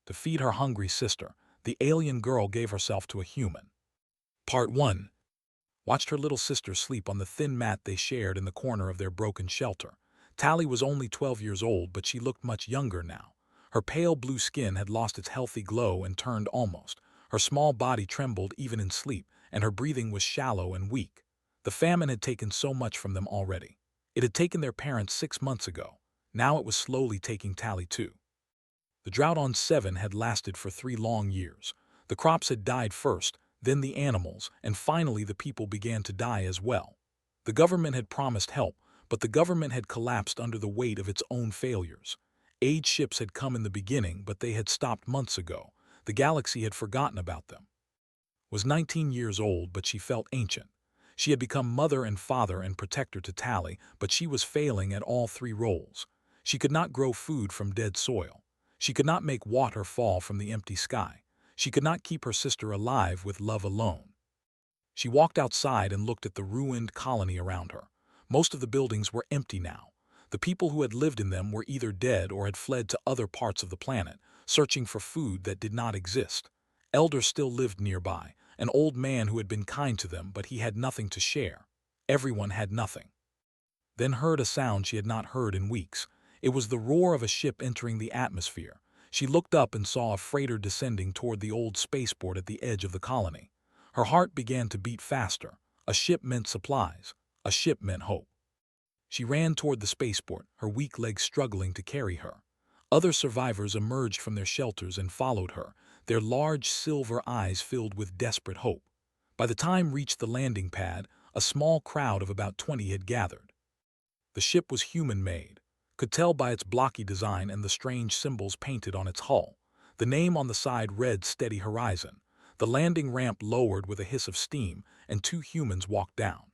To feed her hungry sister, the alien girl gave herself to a human. Part 1. Watched her little sister sleep on the thin mat they shared in the corner of their broken shelter. Tally was only 12 years old, but she looked much younger now. Her pale blue skin had lost its healthy glow and turned almost. Her small body trembled even in sleep, and her breathing was shallow and weak. The famine had taken so much from them already. It had taken their parents 6 months ago. Now it was slowly taking Tally too. The drought on Seven had lasted for 3 long years. The crops had died first, then the animals, and finally the people began to die as well. The government had promised help, but the government had collapsed under the weight of its own failures. Aid ships had come in the beginning, but they had stopped months ago. The galaxy had forgotten about them. Was 19 years old, but she felt ancient. She had become mother and father and protector to Tally, but she was failing at all 3 roles. She could not grow food from dead soil. She could not make water fall from the empty sky. She could not keep her sister alive with love alone. She walked outside and looked at the ruined colony around her. Most of the buildings were empty now. The people who had lived in them were either dead or had fled to other parts of the planet, searching for food that did not exist. Elders still lived nearby, an old man who had been kind to them, but he had nothing to share. Everyone had nothing. Then heard a sound she had not heard in weeks. It was the roar of a ship entering the atmosphere. She looked up and saw a freighter descending toward the old spaceport at the edge of the colony. Her heart began to beat faster. A ship meant supplies. A ship meant hope. She ran toward the spaceport, her weak legs struggling to carry her. Other survivors emerged from their shelters and followed her, their large silver eyes filled with desperate hope. By the time reached the landing pad, a small crowd of about 20 had gathered. The ship was human-made. Could tell by its blocky design and the strange symbols painted on its hull. The name on the side read Steady Horizon. The landing ramp lowered with a hiss of steam, and 2 humans walked down.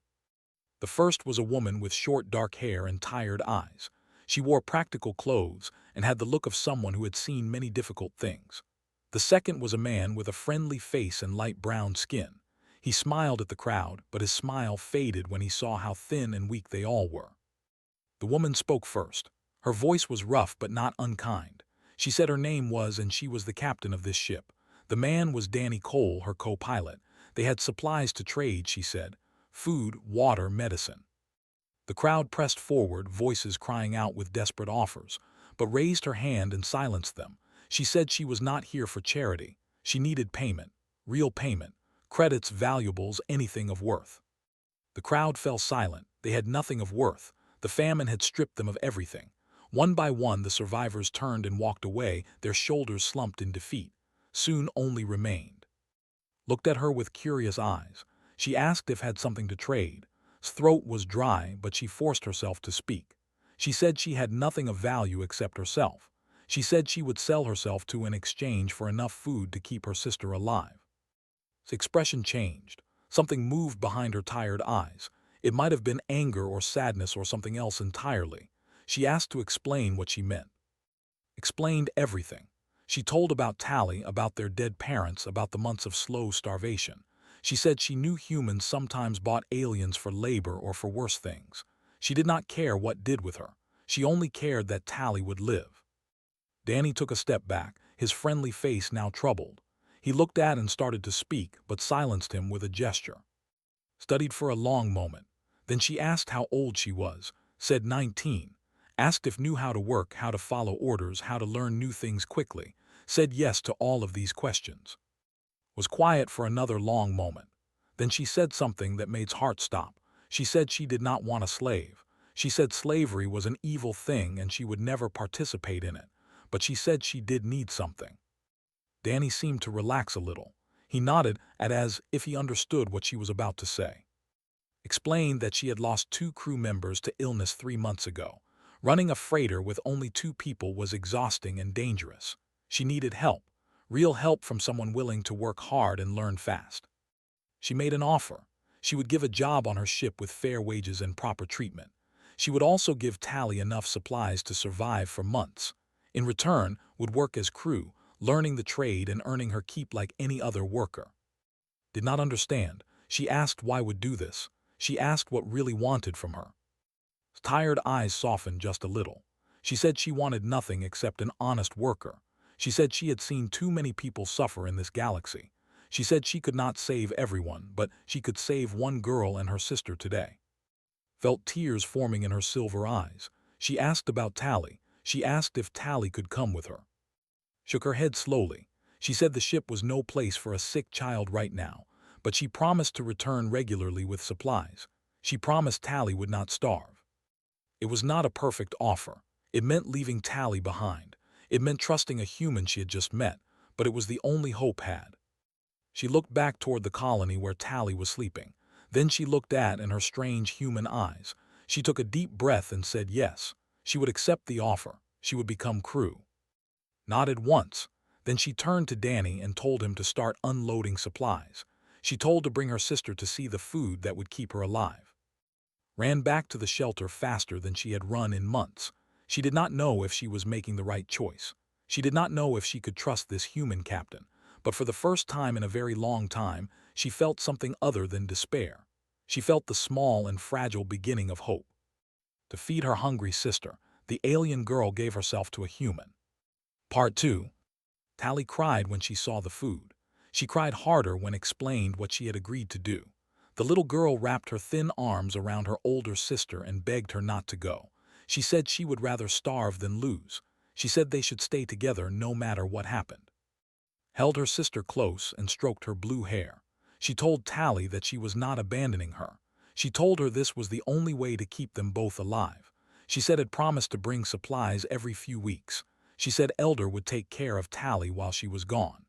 The first was a woman with short dark hair and tired eyes. She wore practical clothes and had the look of someone who had seen many difficult things. The second was a man with a friendly face and light brown skin. He smiled at the crowd, but his smile faded when he saw how thin and weak they all were. The woman spoke first. Her voice was rough but not unkind. She said her name was and she was the captain of this ship. The man was Danny Cole, her co-pilot. They had supplies to trade, she said. Food, water, medicine. The crowd pressed forward, voices crying out with desperate offers, but raised her hand and silenced them. She said she was not here for charity. She needed payment, real payment, credits, valuables, anything of worth. The crowd fell silent. They had nothing of worth. The famine had stripped them of everything. One by one the survivors turned and walked away, their shoulders slumped in defeat. Soon only remained. Looked at her with curious eyes. She asked if had something to trade. His throat was dry, but she forced herself to speak. She said she had nothing of value except herself. She said she would sell herself to in exchange for enough food to keep her sister alive. His expression changed. Something moved behind her tired eyes. It might have been anger or sadness or something else entirely. She asked to explain what she meant. Explained everything. She told about Tally, about their dead parents, about the months of slow starvation. She said she knew humans sometimes bought aliens for labor or for worse things. She did not care what did with her. She only cared that Tally would live. Danny took a step back, his friendly face now troubled. He looked at and started to speak, but silenced him with a gesture. Studied for a long moment. Then she asked how old she was, said 19. Asked if knew how to work, how to follow orders, how to learn new things quickly. Said yes to all of these questions. Was quiet for another long moment. Then she said something that made his heart stop. She said she did not want a slave. She said slavery was an evil thing and she would never participate in it. But she said she did need something. Danny seemed to relax a little. He nodded as if he understood what she was about to say. Explained that she had lost 2 crew members to illness 3 months ago. Running a freighter with only 2 people was exhausting and dangerous. She needed help. Real help from someone willing to work hard and learn fast. She made an offer. She would give a job on her ship with fair wages and proper treatment. She would also give Tally enough supplies to survive for months. In return, would work as crew, learning the trade and earning her keep like any other worker. Did not understand. She asked why would do this. She asked what really wanted from her. Tired eyes softened just a little. She said she wanted nothing except an honest worker. She said she had seen too many people suffer in this galaxy. She said she could not save everyone, but she could save one girl and her sister today. Felt tears forming in her silver eyes. She asked about Tally. She asked if Tally could come with her. Shook her head slowly. She said the ship was no place for a sick child right now, but she promised to return regularly with supplies. She promised Tally would not starve. It was not a perfect offer. It meant leaving Tally behind. It meant trusting a human she had just met, but it was the only hope had. She looked back toward the colony where Tally was sleeping. Then she looked at in her strange human eyes. She took a deep breath and said yes. She would accept the offer. She would become crew. Nodded once. Then she turned to Danny and told him to start unloading supplies. She told to bring her sister to see the food that would keep her alive. Ran back to the shelter faster than she had run in months. She did not know if she was making the right choice. She did not know if she could trust this human captain. But for the first time in a very long time, she felt something other than despair. She felt the small and fragile beginning of hope. To feed her hungry sister, the alien girl gave herself to a human. Part 2. Tally cried when she saw the food. She cried harder when explained what she had agreed to do. The little girl wrapped her thin arms around her older sister and begged her not to go. She said she would rather starve than lose. She said they should stay together no matter what happened. Held her sister close and stroked her blue hair. She told Tally that she was not abandoning her. She told her this was the only way to keep them both alive. She said had promised to bring supplies every few weeks. She said Elder would take care of Tally while she was gone.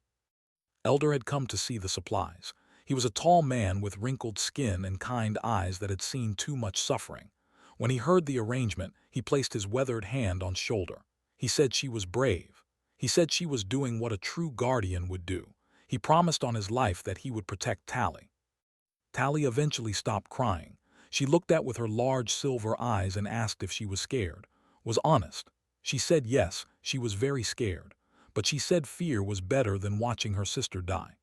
Elder had come to see the supplies. He was a tall man with wrinkled skin and kind eyes that had seen too much suffering. When he heard the arrangement, he placed his weathered hand on shoulder. He said she was brave. He said she was doing what a true guardian would do. He promised on his life that he would protect Tally. Tally eventually stopped crying. She looked at with her large silver eyes and asked if she was scared. Was honest. She said yes, she was very scared. But she said fear was better than watching her sister die.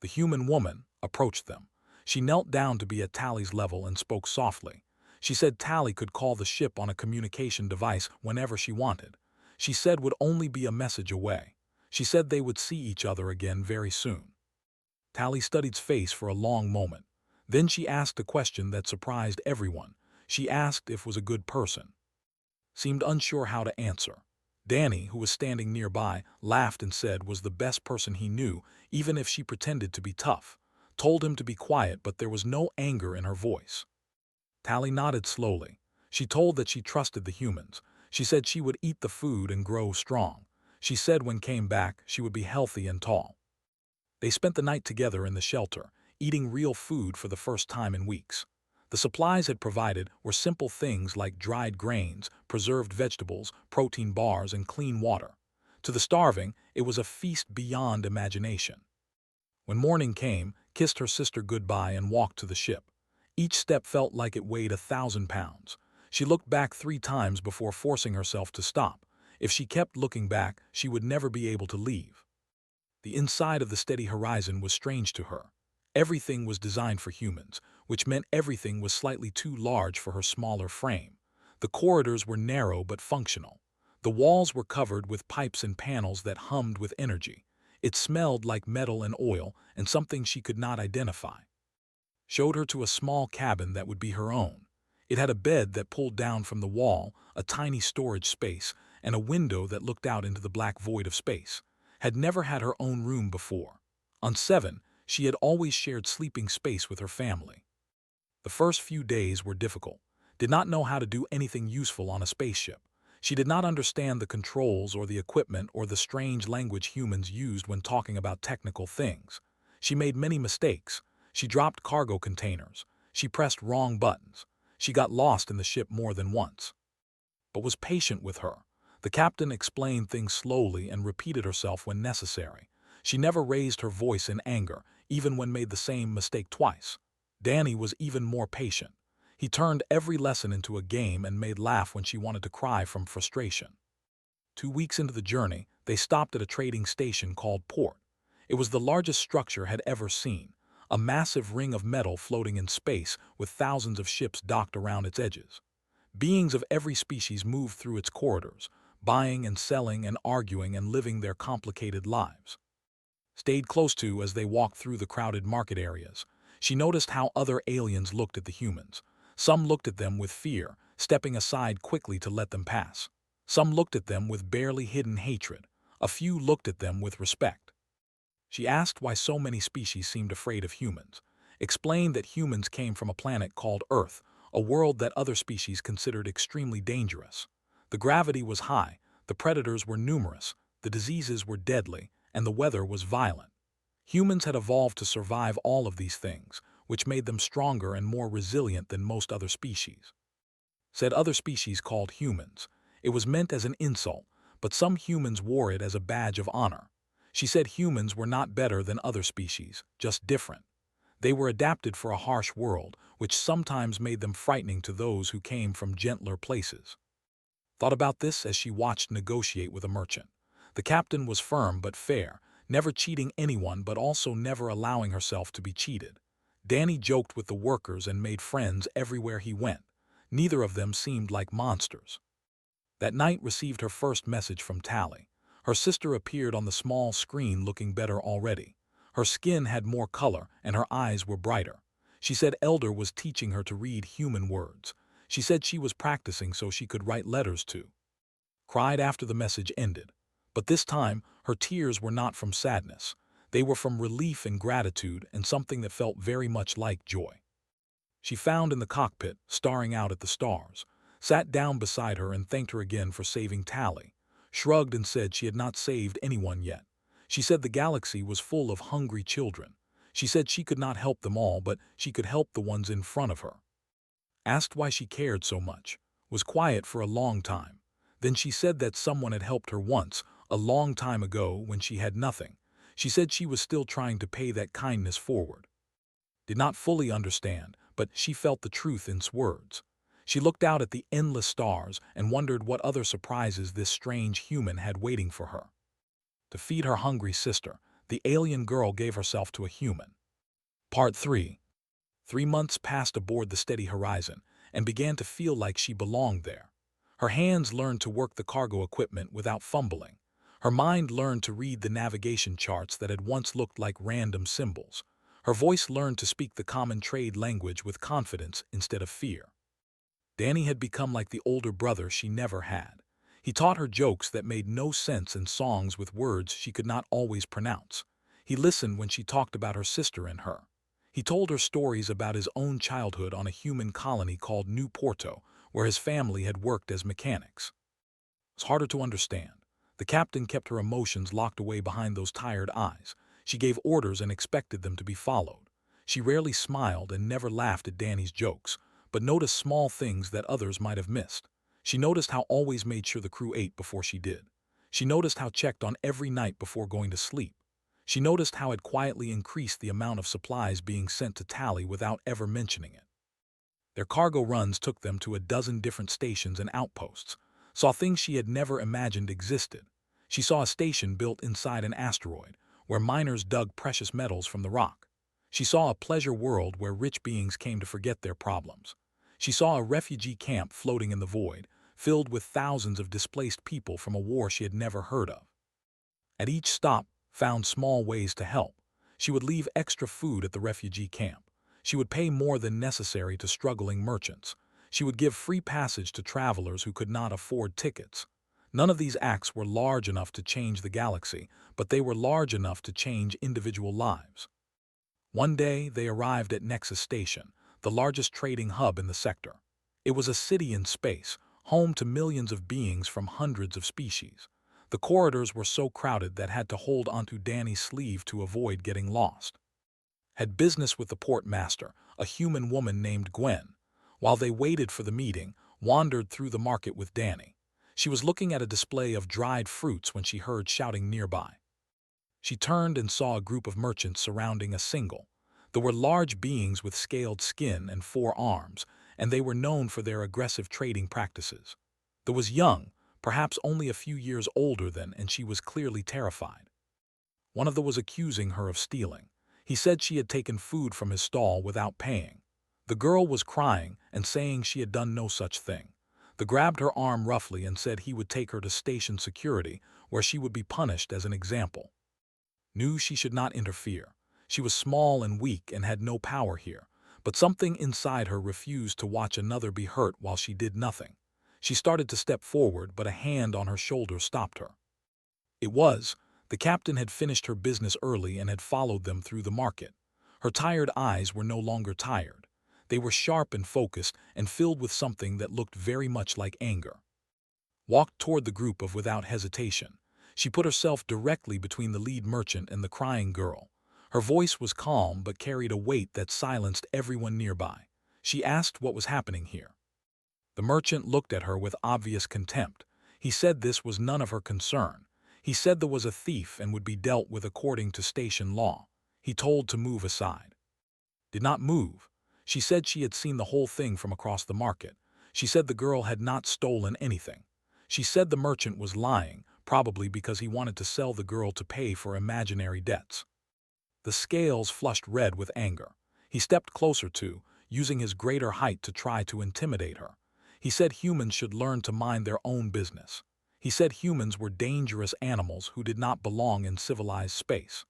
The human woman approached them. She knelt down to be at Tally's level and spoke softly. She said Tally could call the ship on a communication device whenever she wanted. She said would only be a message away. She said they would see each other again very soon. Tally studied face for a long moment. Then she asked a question that surprised everyone. She asked if was a good person. Seemed unsure how to answer. Danny, who was standing nearby, laughed and said was the best person he knew, even if she pretended to be tough. Told him to be quiet, but there was no anger in her voice. Tally nodded slowly. She told that she trusted the humans. She said she would eat the food and grow strong. She said when came back, she would be healthy and tall. They spent the night together in the shelter, eating real food for the first time in weeks. The supplies it provided were simple things like dried grains, preserved vegetables, protein bars, and clean water. To the starving, it was a feast beyond imagination. When morning came, kissed her sister goodbye and walked to the ship. Each step felt like it weighed 1,000 pounds. She looked back 3 times before forcing herself to stop. If she kept looking back, she would never be able to leave. The inside of the steady horizon was strange to her. Everything was designed for humans, which meant everything was slightly too large for her smaller frame. The corridors were narrow but functional. The walls were covered with pipes and panels that hummed with energy. It smelled like metal and oil and something she could not identify. Showed her to a small cabin that would be her own. It had a bed that pulled down from the wall, a tiny storage space, and a window that looked out into the black void of space. Had never had her own room before. On 7, she had always shared sleeping space with her family. The first few days were difficult. Did not know how to do anything useful on a spaceship. She did not understand the controls or the equipment or the strange language humans used when talking about technical things. She made many mistakes. She dropped cargo containers. She pressed wrong buttons. She got lost in the ship more than once. But was patient with her. The captain explained things slowly and repeated herself when necessary. She never raised her voice in anger, even when made the same mistake twice. Danny was even more patient. He turned every lesson into a game and made laugh when she wanted to cry from frustration. 2 weeks into the journey, they stopped at a trading station called Port. It was the largest structure had ever seen, a massive ring of metal floating in space with thousands of ships docked around its edges. Beings of every species moved through its corridors, buying and selling and arguing and living their complicated lives. Stayed close to as they walked through the crowded market areas, she noticed how other aliens looked at the humans. Some looked at them with fear, stepping aside quickly to let them pass. Some looked at them with barely hidden hatred. A few looked at them with respect. She asked why so many species seemed afraid of humans, explained that humans came from a planet called Earth, a world that other species considered extremely dangerous. The gravity was high, the predators were numerous, the diseases were deadly, and the weather was violent. Humans had evolved to survive all of these things, which made them stronger and more resilient than most other species. Said other species called humans. It was meant as an insult, but some humans wore it as a badge of honor. She said humans were not better than other species, just different. They were adapted for a harsh world, which sometimes made them frightening to those who came from gentler places. Thought about this as she watched negotiate with a merchant. The captain was firm but fair, never cheating anyone but also never allowing herself to be cheated. Danny joked with the workers and made friends everywhere he went. Neither of them seemed like monsters. That night received her first message from Tally. Her sister appeared on the small screen looking better already. Her skin had more color and her eyes were brighter. She said Elder was teaching her to read human words. She said she was practicing so she could write letters too. Cried after the message ended. But this time, her tears were not from sadness. They were from relief and gratitude and something that felt very much like joy. She found in the cockpit, staring out at the stars, sat down beside her and thanked her again for saving Tally, shrugged and said she had not saved anyone yet. She said the galaxy was full of hungry children. She said she could not help them all, but she could help the ones in front of her. Asked why she cared so much, was quiet for a long time. Then she said that someone had helped her once, a long time ago when she had nothing. She said she was still trying to pay that kindness forward. Did not fully understand, but she felt the truth in words. She looked out at the endless stars and wondered what other surprises this strange human had waiting for her. To feed her hungry sister, the alien girl gave herself to a human. Part 3. 3 months passed aboard the steady horizon and began to feel like she belonged there. Her hands learned to work the cargo equipment without fumbling. Her mind learned to read the navigation charts that had once looked like random symbols. Her voice learned to speak the common trade language with confidence instead of fear. Danny had become like the older brother she never had. He taught her jokes that made no sense and songs with words she could not always pronounce. He listened when she talked about her sister and her. He told her stories about his own childhood on a human colony called New Porto, where his family had worked as mechanics. It was harder to understand. The captain kept her emotions locked away behind those tired eyes. She gave orders and expected them to be followed. She rarely smiled and never laughed at Danny's jokes, but noticed small things that others might have missed. She noticed how always made sure the crew ate before she did. She noticed how checked on every night before going to sleep. She noticed how it quietly increased the amount of supplies being sent to Tally without ever mentioning it. Their cargo runs took them to a dozen different stations and outposts, saw things she had never imagined existed. She saw a station built inside an asteroid, where miners dug precious metals from the rock. She saw a pleasure world where rich beings came to forget their problems. She saw a refugee camp floating in the void, filled with thousands of displaced people from a war she had never heard of. At each stop, found small ways to help. She would leave extra food at the refugee camp. She would pay more than necessary to struggling merchants. She would give free passage to travelers who could not afford tickets. None of these acts were large enough to change the galaxy, but they were large enough to change individual lives. One day, they arrived at Nexus Station, the largest trading hub in the sector. It was a city in space, home to millions of beings from hundreds of species. The corridors were so crowded that had to hold onto Danny's sleeve to avoid getting lost. Had business with the port master, a human woman named Gwen. While they waited for the meeting, wandered through the market with Danny. She was looking at a display of dried fruits when she heard shouting nearby. She turned and saw a group of merchants surrounding a single. There were large beings with scaled skin and 4 arms, and they were known for their aggressive trading practices. There was young, perhaps only a few years older than, and she was clearly terrified. One of them was accusing her of stealing. He said she had taken food from his stall without paying. The girl was crying and saying she had done no such thing. The grabbed her arm roughly and said he would take her to station security, where she would be punished as an example. Knew she should not interfere. She was small and weak and had no power here, but something inside her refused to watch another be hurt while she did nothing. She started to step forward, but a hand on her shoulder stopped her. The captain had finished her business early and had followed them through the market. Her tired eyes were no longer tired. They were sharp and focused and filled with something that looked very much like anger. Walked toward the group without hesitation. She put herself directly between the lead merchant and the crying girl. Her voice was calm but carried a weight that silenced everyone nearby. She asked what was happening here. The merchant looked at her with obvious contempt. He said this was none of her concern. He said there was a thief and would be dealt with according to station law. He told to move aside. Did not move. She said she had seen the whole thing from across the market. She said the girl had not stolen anything. She said the merchant was lying, probably because he wanted to sell the girl to pay for imaginary debts. The scales flushed red with anger. He stepped closer using his greater height to try to intimidate her. He said humans should learn to mind their own business. He said humans were dangerous animals who did not belong in civilized space.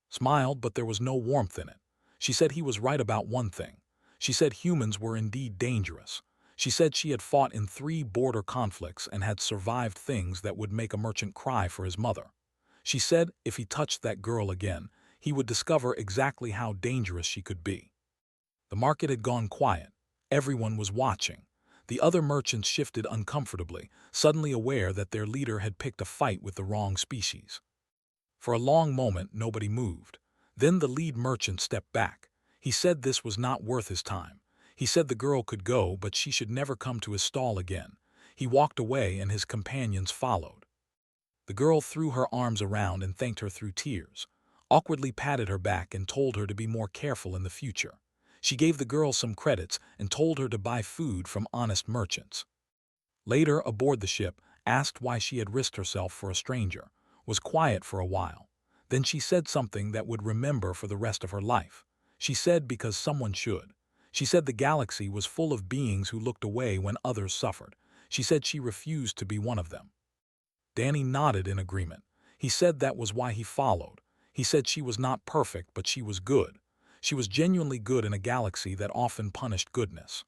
Smiled, but there was no warmth in it. She said he was right about one thing. She said humans were indeed dangerous. She said she had fought in 3 border conflicts and had survived things that would make a merchant cry for his mother. She said if he touched that girl again, he would discover exactly how dangerous she could be. The market had gone quiet. Everyone was watching. The other merchants shifted uncomfortably, suddenly aware that their leader had picked a fight with the wrong species. For a long moment, nobody moved. Then the lead merchant stepped back. He said this was not worth his time. He said the girl could go, but she should never come to his stall again. He walked away and his companions followed. The girl threw her arms around and thanked her through tears, awkwardly patted her back and told her to be more careful in the future. She gave the girl some credits and told her to buy food from honest merchants. Later, aboard the ship, asked why she had risked herself for a stranger, was quiet for a while. Then she said something that would remember for the rest of her life. She said because someone should. She said the galaxy was full of beings who looked away when others suffered. She said she refused to be one of them. Danny nodded in agreement. He said that was why he followed. He said she was not perfect, but she was good. She was genuinely good in a galaxy that often punished goodness.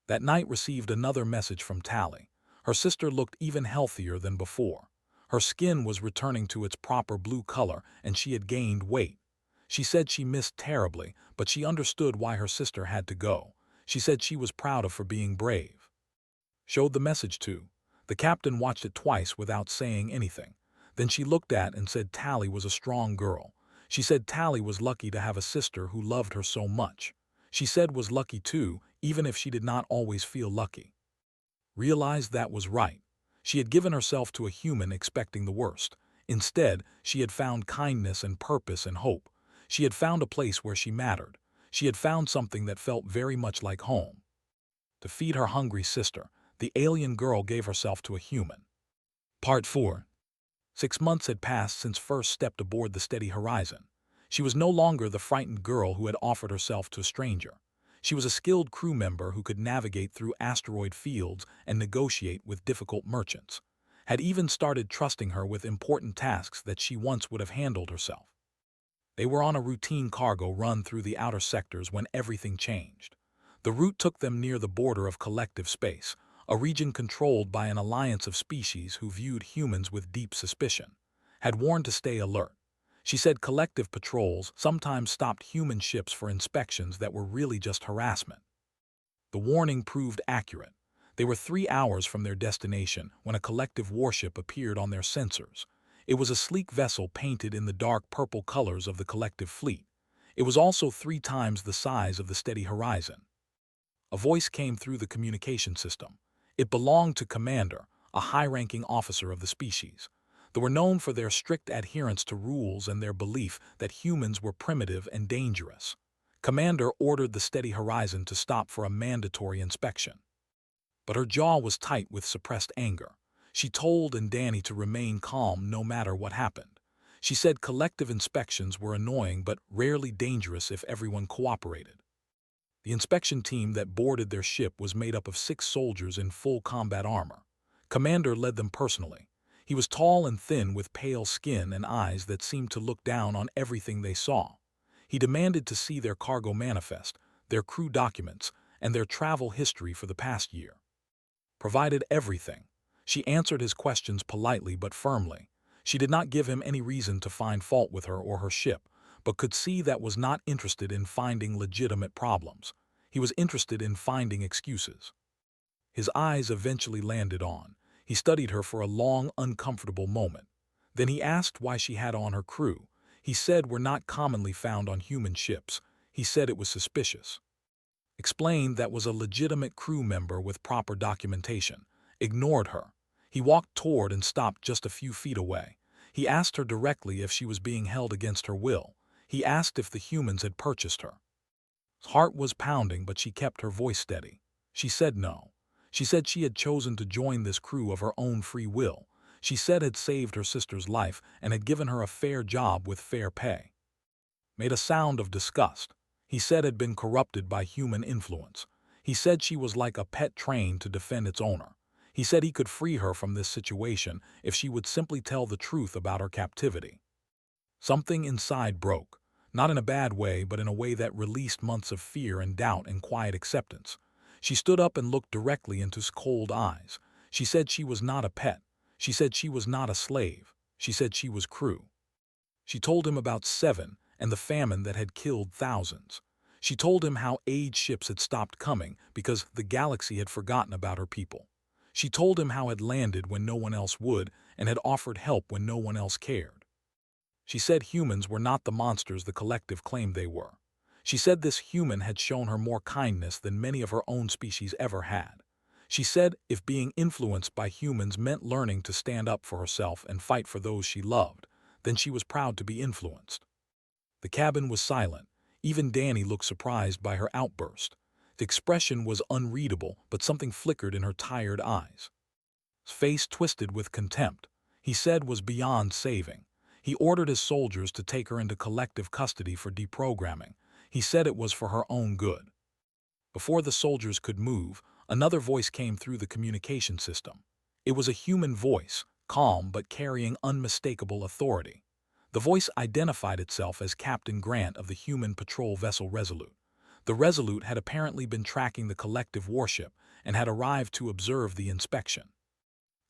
That night received another message from Tally. Her sister looked even healthier than before. Her skin was returning to its proper blue color and she had gained weight. She said she missed terribly, but she understood why her sister had to go. She said she was proud of her being brave. Showed the message to. The captain watched it twice without saying anything. Then she looked at and said Tally was a strong girl. She said Tally was lucky to have a sister who loved her so much. She said was lucky too, even if she did not always feel lucky. Realized that was right. She had given herself to a human expecting the worst. Instead, she had found kindness and purpose and hope. She had found a place where she mattered. She had found something that felt very much like home. To feed her hungry sister, the alien girl gave herself to a human. Part 4. 6 months had passed since first stepped aboard the Steady Horizon. She was no longer the frightened girl who had offered herself to a stranger. She was a skilled crew member who could navigate through asteroid fields and negotiate with difficult merchants. Had even started trusting her with important tasks that she once would have handled herself. They were on a routine cargo run through the outer sectors when everything changed. The route took them near the border of collective space, a region controlled by an alliance of species who viewed humans with deep suspicion. Had warned to stay alert. She said collective patrols sometimes stopped human ships for inspections that were really just harassment. The warning proved accurate. They were 3 hours from their destination when a collective warship appeared on their sensors. It was a sleek vessel painted in the dark purple colors of the collective fleet. It was also 3 times the size of the Steady Horizon. A voice came through the communication system. It belonged to Commander, a high-ranking officer of the species. They were known for their strict adherence to rules and their belief that humans were primitive and dangerous. Commander ordered the Steady Horizon to stop for a mandatory inspection. But her jaw was tight with suppressed anger. She told Danny to remain calm no matter what happened. She said collective inspections were annoying but rarely dangerous if everyone cooperated. The inspection team that boarded their ship was made up of 6 soldiers in full combat armor. Commander led them personally. He was tall and thin with pale skin and eyes that seemed to look down on everything they saw. He demanded to see their cargo manifest, their crew documents, and their travel history for the past year. Provided everything. She answered his questions politely but firmly. She did not give him any reason to find fault with her or her ship, but could see that was not interested in finding legitimate problems. He was interested in finding excuses. His eyes eventually landed on. He studied her for a long, uncomfortable moment. Then he asked why she had on her crew. He said were not commonly found on human ships. He said it was suspicious. Explained that was a legitimate crew member with proper documentation. Ignored her. He walked toward and stopped just a few feet away. He asked her directly if she was being held against her will. He asked if the humans had purchased her. His heart was pounding, but she kept her voice steady. She said no. She said she had chosen to join this crew of her own free will. She said had saved her sister's life and had given her a fair job with fair pay. Made a sound of disgust. He said had been corrupted by human influence. He said she was like a pet trained to defend its owner. He said he could free her from this situation if she would simply tell the truth about her captivity. Something inside broke, not in a bad way, but in a way that released months of fear and doubt and quiet acceptance. She stood up and looked directly into his cold eyes. She said she was not a pet. She said she was not a slave. She said she was crew. She told him about Seven and the famine that had killed thousands. She told him how aid ships had stopped coming because the galaxy had forgotten about her people. She told him how it had landed when no one else would and had offered help when no one else cared. She said humans were not the monsters the collective claimed they were. She said this human had shown her more kindness than many of her own species ever had. She said if being influenced by humans meant learning to stand up for herself and fight for those she loved, then she was proud to be influenced. The cabin was silent. Even Danny looked surprised by her outburst. The expression was unreadable, but something flickered in her tired eyes. His face twisted with contempt. He said was beyond saving. He ordered his soldiers to take her into collective custody for deprogramming. He said it was for her own good. Before the soldiers could move, another voice came through the communication system. It was a human voice, calm but carrying unmistakable authority. The voice identified itself as Captain Grant of the human patrol vessel Resolute. The Resolute had apparently been tracking the collective warship and had arrived to observe the inspection.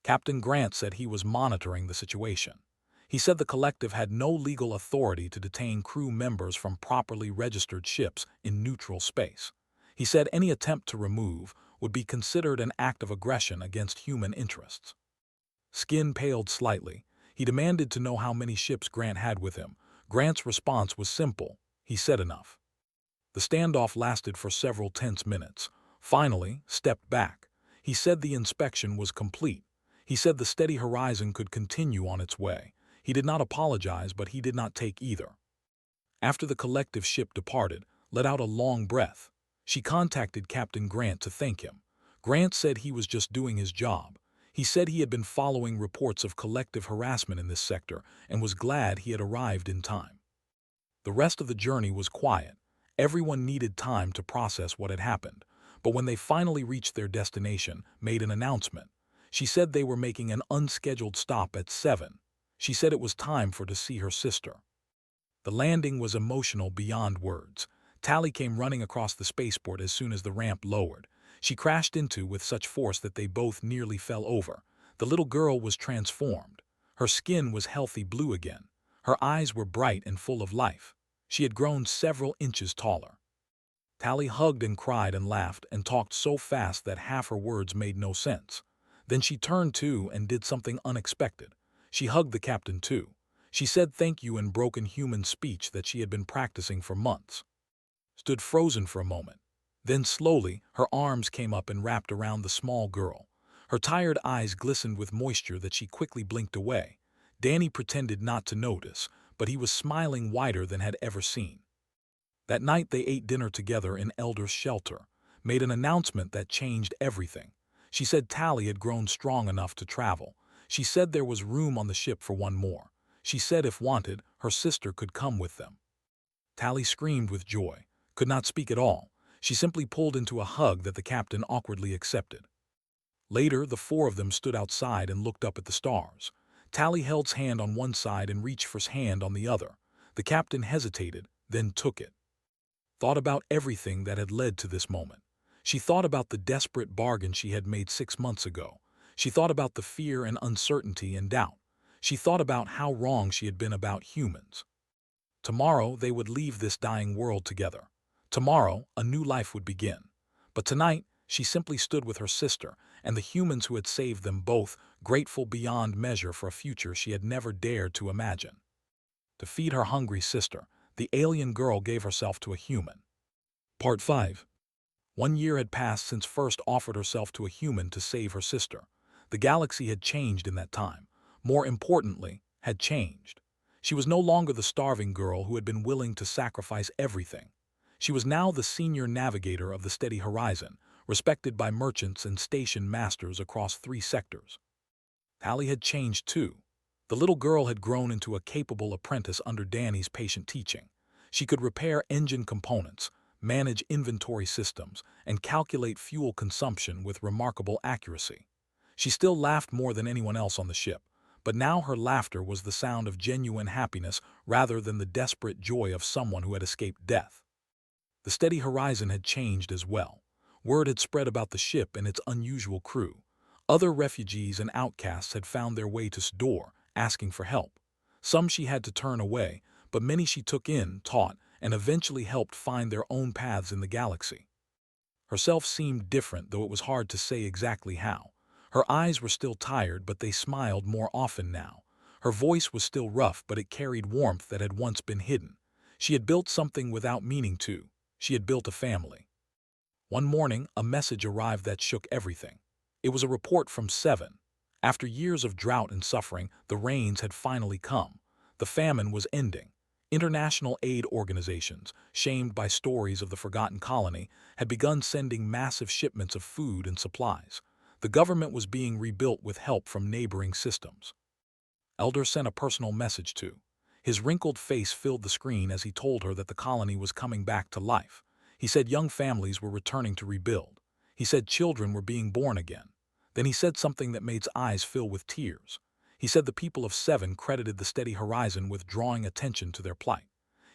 Captain Grant said he was monitoring the situation. He said the collective had no legal authority to detain crew members from properly registered ships in neutral space. He said any attempt to remove would be considered an act of aggression against human interests. Skin paled slightly. He demanded to know how many ships Grant had with him. Grant's response was simple. He said enough. The standoff lasted for several tense minutes. Finally, stepped back. He said the inspection was complete. He said the steady horizon could continue on its way. He did not apologize, but he did not take either. After the collective ship departed, let out a long breath. She contacted Captain Grant to thank him. Grant said he was just doing his job. He said he had been following reports of collective harassment in this sector and was glad he had arrived in time. The rest of the journey was quiet. Everyone needed time to process what had happened, but when they finally reached their destination, made an announcement. She said they were making an unscheduled stop at 7. She said it was time for to see her sister. The landing was emotional beyond words. Tally came running across the spaceport as soon as the ramp lowered. She crashed into with such force that they both nearly fell over. The little girl was transformed. Her skin was healthy blue again. Her eyes were bright and full of life. She had grown several inches taller. Tally hugged and cried and laughed and talked so fast that half her words made no sense. Then she turned to and did something unexpected. She hugged the captain too. She said thank you in broken human speech that she had been practicing for months. Stood frozen for a moment. Then slowly, her arms came up and wrapped around the small girl. Her tired eyes glistened with moisture that she quickly blinked away. Danny pretended not to notice, but he was smiling wider than had ever seen. That night they ate dinner together in Elder's shelter, made an announcement that changed everything. She said Tally had grown strong enough to travel. She said there was room on the ship for one more. She said if wanted, her sister could come with them. Tally screamed with joy, could not speak at all. She simply pulled into a hug that the captain awkwardly accepted. Later, the four of them stood outside and looked up at the stars. Tally held his hand on one side and reached for his hand on the other. The captain hesitated, then took it. Thought about everything that had led to this moment. She thought about the desperate bargain she had made 6 months ago. She thought about the fear and uncertainty and doubt. She thought about how wrong she had been about humans. Tomorrow they would leave this dying world together. Tomorrow a new life would begin. But tonight she simply stood with her sister and the humans who had saved them both, grateful beyond measure for a future she had never dared to imagine. To feed her hungry sister, the alien girl gave herself to a human. Part 5. 1 year had passed since first offered herself to a human to save her sister. The galaxy had changed in that time. More importantly, had changed. She was no longer the starving girl who had been willing to sacrifice everything. She was now the senior navigator of the steady horizon, respected by merchants and station masters across 3 sectors. Tally had changed too. The little girl had grown into a capable apprentice under Danny's patient teaching. She could repair engine components, manage inventory systems, and calculate fuel consumption with remarkable accuracy. She still laughed more than anyone else on the ship, but now her laughter was the sound of genuine happiness rather than the desperate joy of someone who had escaped death. The steady horizon had changed as well. Word had spread about the ship and its unusual crew. Other refugees and outcasts had found their way to Sdor, asking for help. Some she had to turn away, but many she took in, taught, and eventually helped find their own paths in the galaxy. Herself seemed different, though it was hard to say exactly how. Her eyes were still tired, but they smiled more often now. Her voice was still rough, but it carried warmth that had once been hidden. She had built something without meaning to. She had built a family. One morning, a message arrived that shook everything. It was a report from Seven. After years of drought and suffering, the rains had finally come. The famine was ending. International aid organizations, shamed by stories of the forgotten colony, had begun sending massive shipments of food and supplies. The government was being rebuilt with help from neighboring systems. Elder sent a personal message to. His wrinkled face filled the screen as he told her that the colony was coming back to life. He said young families were returning to rebuild. He said children were being born again. Then he said something that made his eyes fill with tears. He said the people of Seven credited the steady horizon with drawing attention to their plight.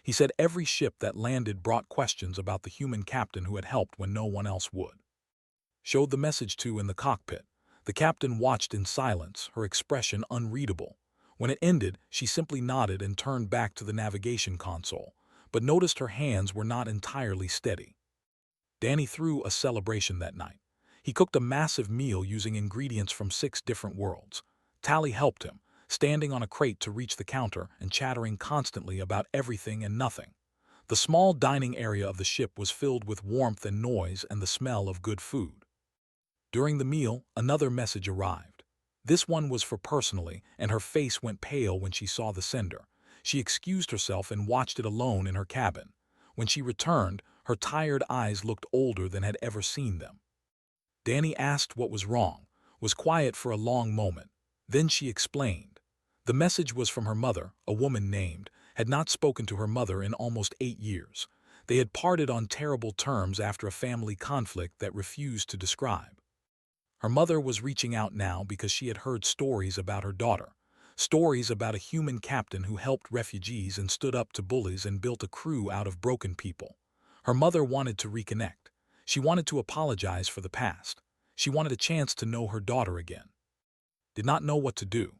He said every ship that landed brought questions about the human captain who had helped when no one else would. Showed the message to in the cockpit. The captain watched in silence, her expression unreadable. When it ended, she simply nodded and turned back to the navigation console, but noticed her hands were not entirely steady. Danny threw a celebration that night. He cooked a massive meal using ingredients from 6 different worlds. Tally helped him, standing on a crate to reach the counter and chattering constantly about everything and nothing. The small dining area of the ship was filled with warmth and noise and the smell of good food. During the meal, another message arrived. This one was for personally, and her face went pale when she saw the sender. She excused herself and watched it alone in her cabin. When she returned, her tired eyes looked older than had ever seen them. Danny asked what was wrong, was quiet for a long moment. Then she explained. The message was from her mother, a woman named, had not spoken to her mother in almost 8 years. They had parted on terrible terms after a family conflict that refused to describe. Her mother was reaching out now because she had heard stories about her daughter. Stories about a human captain who helped refugees and stood up to bullies and built a crew out of broken people. Her mother wanted to reconnect. She wanted to apologize for the past. She wanted a chance to know her daughter again. Did not know what to do.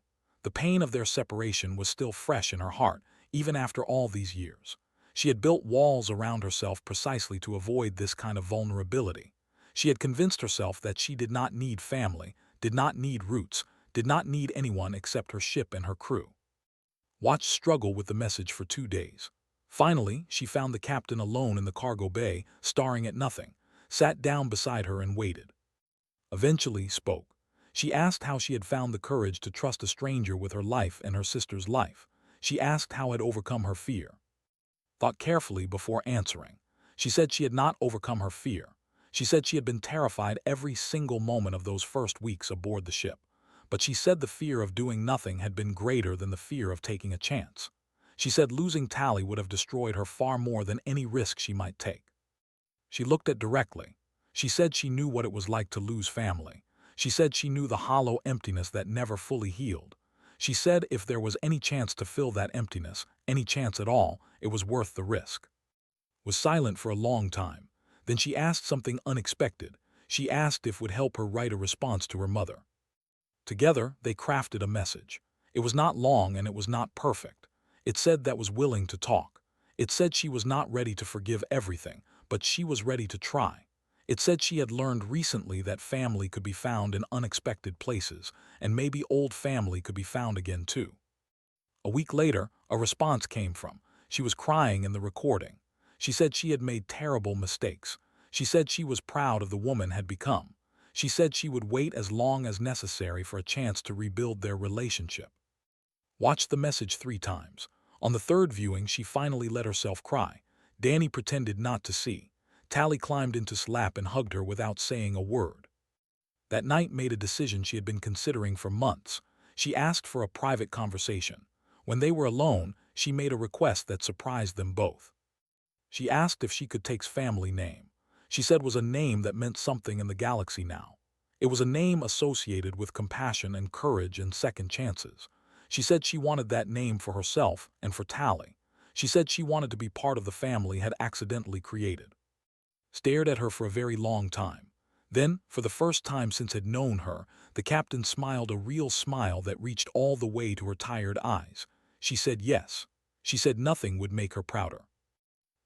The pain of their separation was still fresh in her heart, even after all these years. She had built walls around herself precisely to avoid this kind of vulnerability. She had convinced herself that she did not need family, did not need roots, did not need anyone except her ship and her crew. Watched struggle with the message for 2 days. Finally, she found the captain alone in the cargo bay, staring at nothing, sat down beside her and waited. Eventually spoke. She asked how she had found the courage to trust a stranger with her life and her sister's life. She asked how had overcome her fear. Thought carefully before answering. She said she had not overcome her fear. She said she had been terrified every single moment of those first weeks aboard the ship. But she said the fear of doing nothing had been greater than the fear of taking a chance. She said losing Tally would have destroyed her far more than any risk she might take. She looked at directly. She said she knew what it was like to lose family. She said she knew the hollow emptiness that never fully healed. She said if there was any chance to fill that emptiness, any chance at all, it was worth the risk. Was silent for a long time. Then she asked something unexpected. She asked if it would help her write a response to her mother. Together, they crafted a message. It was not long and it was not perfect. It said that was willing to talk. It said she was not ready to forgive everything, but she was ready to try. It said she had learned recently that family could be found in unexpected places, and maybe old family could be found again too. A week later, a response came from. She was crying in the recording. She said she had made terrible mistakes. She said she was proud of the woman had become. She said she would wait as long as necessary for a chance to rebuild their relationship. Watched the message 3 times. On the third viewing, she finally let herself cry. Danny pretended not to see. Tally climbed into his lap and hugged her without saying a word. That night made a decision she had been considering for months. She asked for a private conversation. When they were alone, she made a request that surprised them both. She asked if she could take's family name. She said was a name that meant something in the galaxy now. It was a name associated with compassion and courage and second chances. She said she wanted that name for herself and for Tally. She said she wanted to be part of the family had accidentally created. Stared at her for a very long time. Then, for the first time since had known her, the captain smiled a real smile that reached all the way to her tired eyes. She said yes. She said nothing would make her prouder.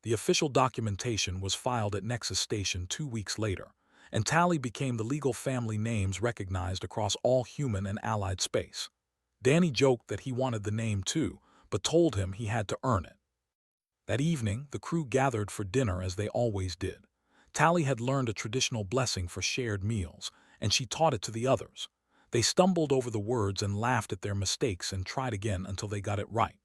The official documentation was filed at Nexus Station 2 weeks later, and Tally became the legal family names recognized across all human and allied space. Danny joked that he wanted the name too, but told him he had to earn it. That evening, the crew gathered for dinner as they always did. Tally had learned a traditional blessing for shared meals, and she taught it to the others. They stumbled over the words and laughed at their mistakes and tried again until they got it right.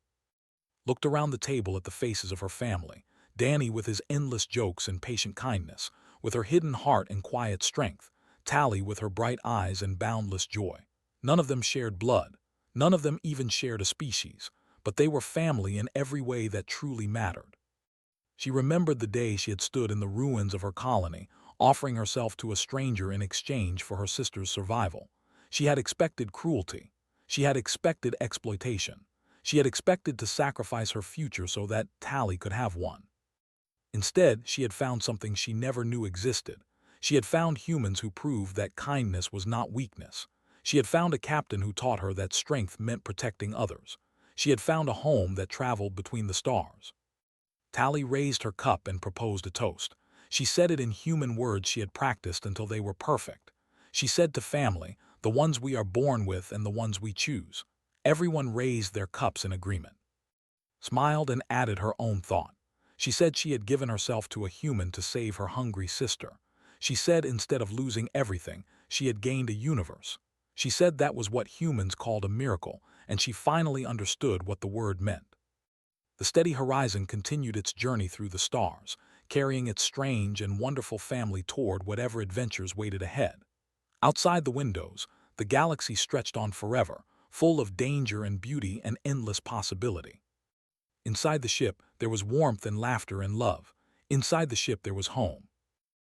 Looked around the table at the faces of her family, Danny with his endless jokes and patient kindness, with her hidden heart and quiet strength, Tally with her bright eyes and boundless joy. None of them shared blood. None of them even shared a species, but they were family in every way that truly mattered. She remembered the day she had stood in the ruins of her colony, offering herself to a stranger in exchange for her sister's survival. She had expected cruelty. She had expected exploitation. She had expected to sacrifice her future so that Tally could have one. Instead, she had found something she never knew existed. She had found humans who proved that kindness was not weakness. She had found a captain who taught her that strength meant protecting others. She had found a home that traveled between the stars. Tally raised her cup and proposed a toast. She said it in human words she had practiced until they were perfect. She said to family, the ones we are born with and the ones we choose. Everyone raised their cups in agreement. Smiled and added her own thought. She said she had given herself to a human to save her hungry sister. She said instead of losing everything, she had gained a universe. She said that was what humans called a miracle, and she finally understood what the word meant. The steady horizon continued its journey through the stars, carrying its strange and wonderful family toward whatever adventures waited ahead. Outside the windows, the galaxy stretched on forever, full of danger and beauty and endless possibility. Inside the ship, there was warmth and laughter and love. Inside the ship, there was home.